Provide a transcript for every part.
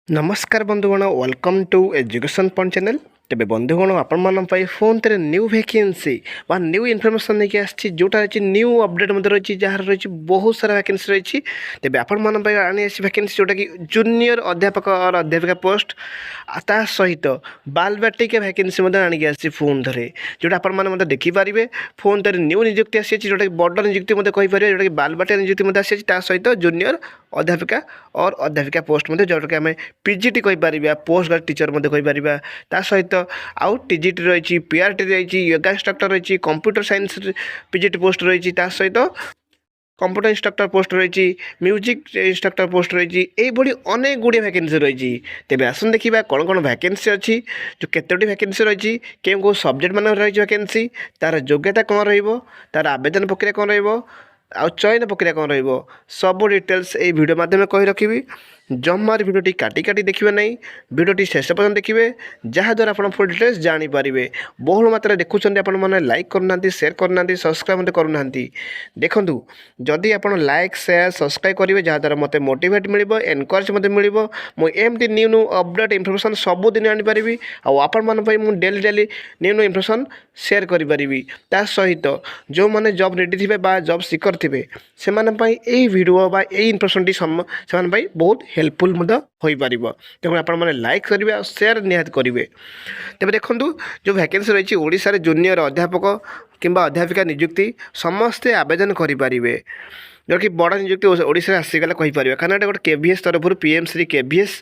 नमस्कार बंधुगण welcome to education point channel. तेरे बंधुगण आपण फोन तेरे न्यू वैकेंसी बा न्यू इनफर्मेशन लेके आसी जोटा रही न्यू अपडेट रही जार रही बहुत सारा वैकेंसी रही। तेज आपण आनी वैकेंसी जोटा कि जूनियर अध्यापक और अध्यापिका पोस्ट ता सहित बालबाटिका वैकेंसी आनिक आसी फोन थे जोटा आपण देखिपारे फोन तेरे न्यू निजुक्ति आसी जोटा कि बड़ निजुक्ति कहीपर जोटा कि बालबाटिका निजुक्ति आसी सहित जूनियर अध्यापिका और अध्यापिका पोस्ट जोटा कि आम पीजीटी कहीपर पोस्ट ग्रेजुएट टीचर कहीपर ता सहित आउ टीजीटी रही पीआरटी रही योगा इंस्ट्रक्टर रही कंप्यूटर साइंस पीजीटी पोस्ट रही सहित कंप्यूटर इंस्ट्रक्टर पोस्ट रही म्यूजिक इंस्ट्रक्टर पोस्ट रही यही अनेक गुड़िया वैकेंसी रही। तेज आसन देखा कौन कौन वैकेंसी अच्छी जो केतोटी वैकेंसी रही केउ कौ सब्जेक्ट मान रही वैकेंसी तार योग्यता कौन तार आवेदन प्रक्रिया कौन आउ चयन प्रक्रिया कौन सब डिटेल्स ये वीडियो माध्यम कही रखी। जमार भिडियोटी काटी काटी देखिए ना भिडियोटी शेष पर्यटन देखिए जहाद्वारा आप फुल डिटेल्स जानीपारे। बहुल मात्रा देखुं आपण मैंने लाइक करना सेयार करना सब्सक्राइब करना देखूँ जदि आप लाइक सेयार सब्सक्राइब करेंगे जहाद्वारा मत मोटिवेट मिल एनकरेज मिल मुझे न्यू न्यू अपडेट इनफर्मेशन सबुदिन आनीपारि आपण daily daily new new information share करी ता सहित जो मैंने जॉब रेडी थे जॉब सिकर थे से वीडियो बा इनफर्मेशन से बहुत हेल्पफुल हो पार। तेणु आप लाइक करेंगे और सेयार निहाती करेंगे। तेज देखूँ जो वैकेंसी रही ओडिशा जूनियर अध्यापक किंबा अध्यापिका निजुक्ति समस्ते आवेदन करें जो कि बड़ा निजुक्ति ओडिशा आसीगला कहीपर कारण गोटे केभीएस तरफ पीएमसी केभीएस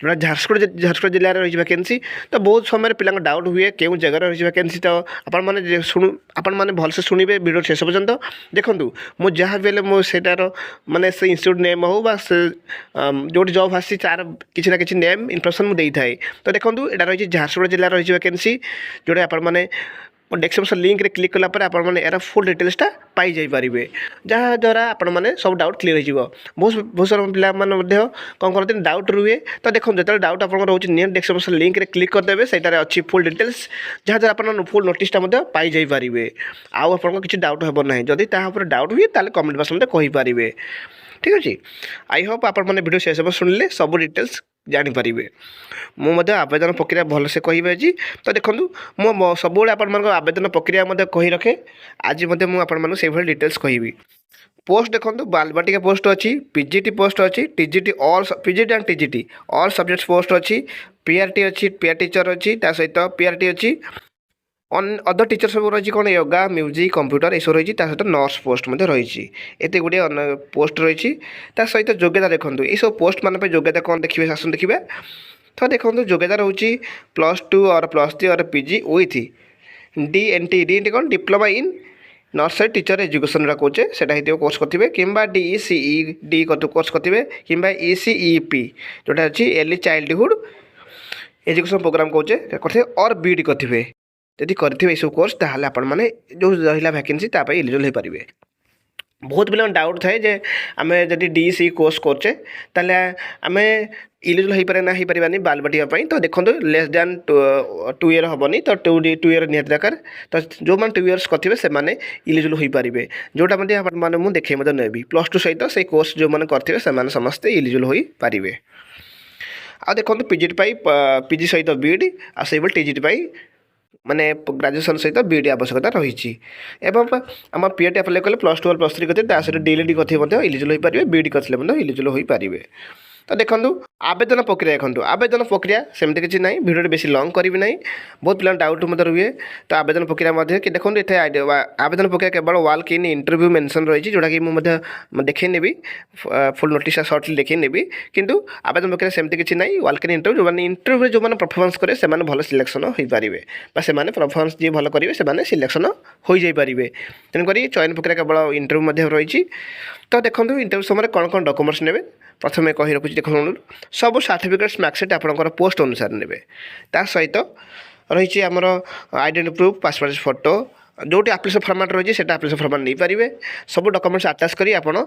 जो झारसुगुड़ा जिले में रही वैकेंसी तो बहुत समय पिला डाउट हुए क्यों जगह रही वैकेंसी तो आपण भलसे शुणे वीडियो शेष पर्यंत देखूँ मुझे जहाँ भी मुझार मानने से इन्यूट नेम हो जो जॉब आसी तार किसी ना कि नेम इनफर्मेशन मुझे थाए। तो देखूँ यहाँ रही झारसुगुड़ा जिले रही वैकेंसी जोटा आपण डेस्क्रिप्शन लिंक रे क्लिक कला आपण यार फुल डिटेल्सटा पाई जाई पारिबे जहाद्वारा आपण मैंने सब डाउट क्लीयर हो। बहुत सारा पिला कौन करते डाउट रुए तो देखो जो डाउट आप रोचे नियर डेस्क्रिप्शन लिंक रे क्लिक करदेवे सहीटार अच्छी फुल डिटेल्स जहाद्वारा आप फुल नोटिसटा पाई जाई पारिबे आउ आपको किसी डाउट हे ना जदि डाउट हुए ताले कमेंट बॉक्स में कहींपारे। ठीक अच्छे आई होप आप वीडियो शेष शुणिले सब डिटेल्स जानीपारे। मुझे आवेदन प्रक्रिया भलसे कह आज तो देखूँ मु सब आवेदन प्रक्रिया कही रखे आज मुझे डिटेल्स कहि। पोस्ट देखो बालबाटिका पोस्ट अच्छी पीजीटी पोस्ट अच्छी TGT all PGT and TGT all subjects post अच्छी पीआरटी अच्छी पीआर टीचर अच्छी सहित पीआरटी अच्छी अदर टीचर सब रही कौन योगा म्यूजिक कंप्यूटर ये सब रही सहित नर्स पोस्ट रही एत गुड़े पोस्ट रही सहित योग्यता देखो ये सब पोस्ट मान योग्यता कौन देखिए आसन देखिए तो देखो योग्यता रोचे +2 और +3 और पीजी विथ DNT कौन diploma in nursery teacher education कौचे से कोर्स करेंगे कि DECED कोर्स करेंगे कि ECEP जोटा अच्छी अर्ली चाइल्डहुड एजुकेशन प्रोग्राम कौचे करेंगे और बीडी करेंगे यदि करेंगे सब कोर्स ताहले आपण माने जो रहा वैकेंसी एलिजिबल हो पारे। बहुत पिला डाउट थाए जे आम जदि DEC कोर्स करचे ताले आम इलिजिबल हो पारे ना हो पारानी बालबाटिका तो देखो लेस दैन 2 ईयर हेनी तो 2 ईयर निहत दरकार तो जो मैंने 2 ईयर्स करेंगे से इलिजिबल हो पारे जोटा मुझे देखे नेबी +2 सहित से कोर्स जो मैंने करेंगे से समस्ते इलिजिबल हो पारे। आ देखो पीजीटी पीजी सहित बीडी आ टीजीटी माने ग्रेजुएशन सहित बीडी आवश्यकता रही आम पीआरटी अप्लाई कले +2 और +3 करते सहित DLED करेंगे इलिजिबल हो पारे बीडी करते इलिजिबल हो पारे। तो देखो आवेदन प्रक्रिया देखो आवेदन प्रक्रिया सेमती किसी ना भिडियो बेसी लंग करी ना बहुत पिला डाउट रुए तो आवेदन प्रक्रिया कि देखो ये आवेदन प्रक्रिया केवल वाल्क इन इंटरव्यू मेंशन रही जोटा कि मुझे देखे नेबी फुल नोटिस सर्टली देखे नेबी किंतु आवेदन प्रक्रिया सेमती किसी ना वाल्क इन इंटरव्यू जो इंटरव्यू जो परफॉर्मेंस करे से भल सिलेक्शन हो पारे से परफॉर्मेंस जी भल करेंगे से सिलेक्शन हो जाए तेणुक चयन प्रक्रिया केवल इंटरव्यू रही। तो देखो इंटरव्यू समय कौन कौन डॉक्यूमेंट्स ने प्रथम कही रखुच्छी देखो सब सर्टिफिकेट्स मार्कशीट आपंकर पोस्ट अनुसार ने सहित रही आमर आइडेंटिटी प्रूफ पासपोर्ट फोटो जो आप्लिकेशन फॉर्मेट रही है आप्लिकेशन फॉर्मेट नहीं पारे सब डॉक्यूमेंट्स अटैच करी आपन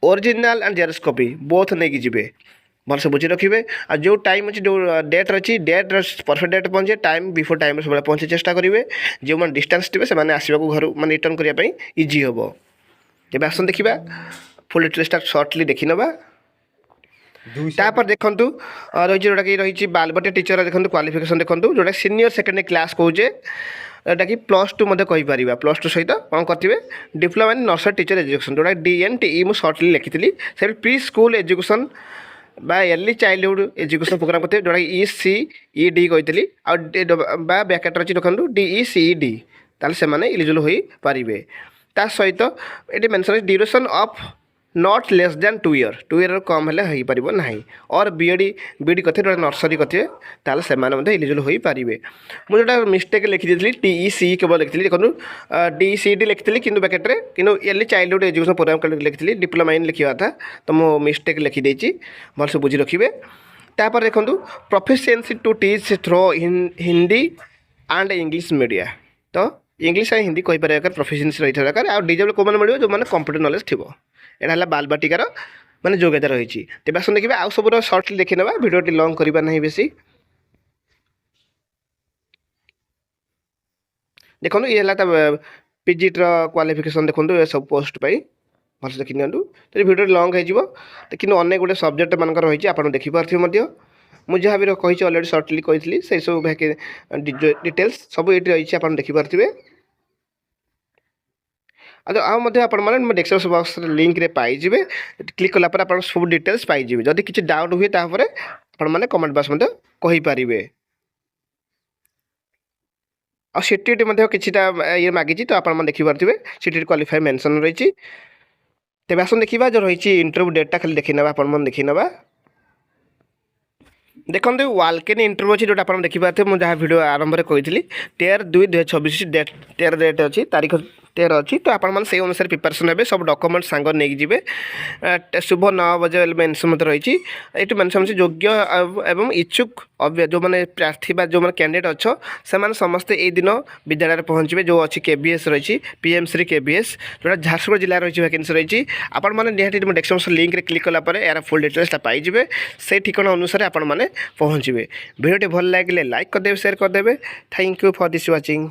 original and Xerox copy both नहीं जी भल से बुझी रखिए आ जो टाइम अच्छी जो डेट अच्छी डेट परफेक्ट डेट पहुँचे टाइम बिफोर टाइम सब पहुँचे चेष्टा करेंगे जो मैंने डिस्टेंस थे से आसवाक घर मैं रिटर्न करने इजी हम जब आसन देखा फुल डिटेल्सटा सर्टली देखी नवा। तापर देखु रही जोटा कि रही बालबटे टीचर देखो क्वालिफिकेशन देखो जोटा सीनियर सेकेंडरी क्लास कौचे जोटा कि +2 कहीपर +2 सहित कौन करेंगे diploma in nursery teacher education जोटा DNTE मुझे सर्टली लिखी से प्री स्कूल एजुकेशन बा अर्ली चाइल्डहुड एजुकेशन प्रोग्राम करते जोटा ECED कही ब्रैकेट अच्छी देखो DECED ताल से इलिजिबल हो पारे ता सहित ये mention duration of not less than 2 year 2 year कम हेल्ले हो पार ना और बीडी करते नर्सरी करते ताल से इलिजिबल हो पारे मुझे जोटा मिस्टेक लिखी दी TEC केवल लिखी देखो DCD लिखी कि ब्रैकेट कि अर्ली चाइल्डहुड एजुकेशन प्रोग्राम लिखी डिप्लोमा इन लिखा था तो मो मिस्टेक लिखिदे भलसे बुझी रखिए तापर देखो proficiency to teach through Hindi and English media तो इंग्लिश एंड हिंदी कहीपर दरकार प्रोफिशिएंसी रही दरकार आ डिजेबल कौन मिले जो मैंने कंप्यूटर नॉलेज थी यहाँ बालबाटिकार माने योग्यता रही तेज आस देखिए आउ सब सर्टली देखी ना भिडियोटी लंग करवा ना बेसी देखो ये PGT क्वालिफिकेशन देखो ये सब पोस्ट पाई भलसे देखी नि तो भिडियो लंग हो कि अनेक गोटे सब्जेक्ट मानक रही आप देखिपारे मुझे जहाँ भी कही अलरेडी सर्टली कही से सब डिटेल्स सब ये रही आप देखिपारे आप डिस्क्रिप्शन बॉक्स लिंक रे पाइबे क्लिक कलापर आप सब डिटेल्स पाइबे जदि किसी डाउट हुए तापर आपने कमेंट बॉक्स कहींपारे और सीटीटी किसीटा ये मागी तो आप देखिपारे सीटीटी क्वालिफाई मेंशन रही तेज आस देखा जो रही इंटरव्यू डेटा खाली देखी ना देखी ना देखो वालकेन इंटरव्यू अच्छी जो आप देखिपारे मुझे जहाँ वीडियो आरंभ में कही 13/2/2024 डेट 13 डेट अच्छी तारीख 13 अच्छी तो आपने से अनुसार प्रिपेरेसन हे सब डॉक्यूमेंट सांग नहीं जीवे शुभ 9 बजे मेंशन मत रही ये मेंशन योग्य एवं इच्छुक जो मैंने प्रार्थी जो मैंने कैंडिडेट अच्छो से समस्ते ये दिन विद्यालय पहुँचे जो अच्छी KVS रही PM श्री KVS जोटा झारसुगुड़ा जिले रही वैकेंसी रही आपने निहाती डिस्क्रिप्शन लिंक रे क्लिक कलापर यार फुल डिटेल्स पाइबे से ठिकाना अनुसार आपने पहुँचे भिडियोटी भल लगे लाइक करदे शेयर करदे thank you for this watching.